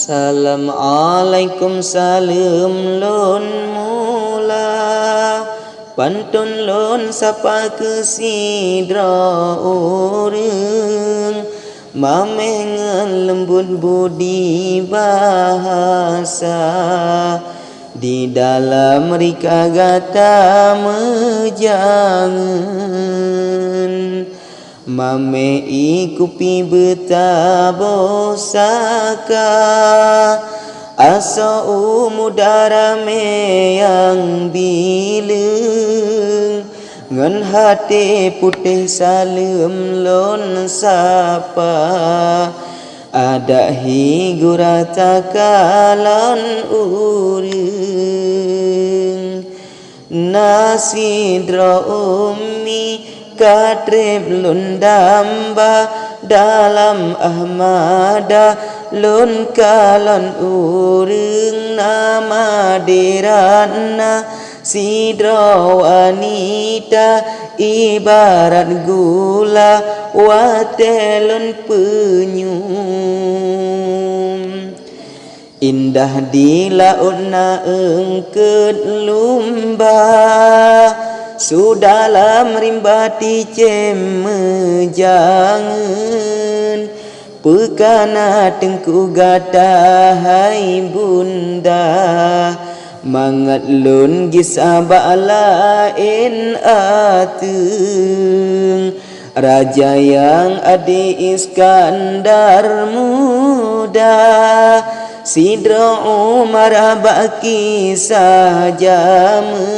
Salam alaikum salam lon mula pantun lon sapa ke sidra urang mamengan lembut budi bahasa di dalam rika gata mejangan mame ikupi betabosaka asa umudara me yang bileng ngan hati putih salam lon sapa ada higura takalan urang nasidra ummi katrib lun damba dalam ahmada lun kalon urang nama dirana sidra wanita ibarat gula watelun penyum indah di lautna engket lumba sudalam rimbati cemejangan pekana tengku gata hai bunda mangat lun gisaba lain ateng raja yang adi Iskandar muda sidra Umar baki sajaman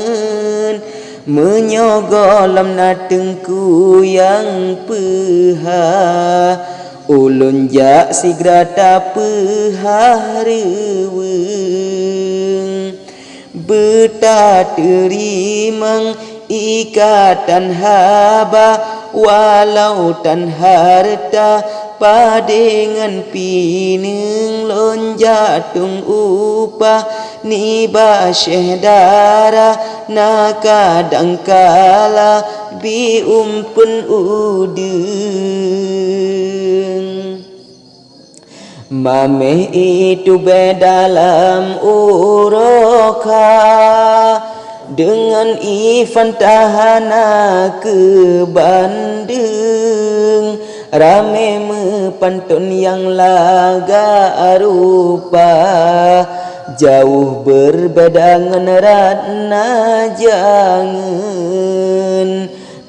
menyogolam natengku yang peha ulun jak sigrata pehareweng beta terimang ikatan haba walau tan harta padengan pining lonjak tung upah ni basyeh darah na kadang kala bi umpun udeng mameh itu bedalam uroka dengan Ifan tahana ke Bandung rame mepantun yang laga arupa jauh berbeda dengan ratna jangan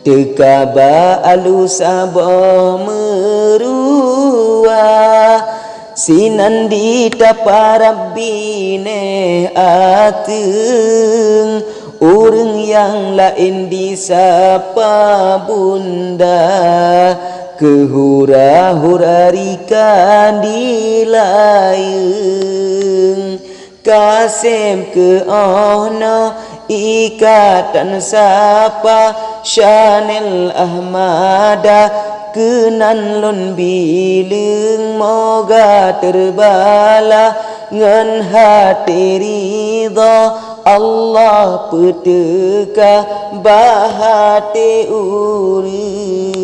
tekaba alus abah merua sinandita parabine ateng urang yang lain disapa bunda kehura-hurarikan dilayeng kasem ke ono ikatan sapa Chanel Ahmada kenan lon bileng moga terbala ngan hati ridha Allah peteka bahati uri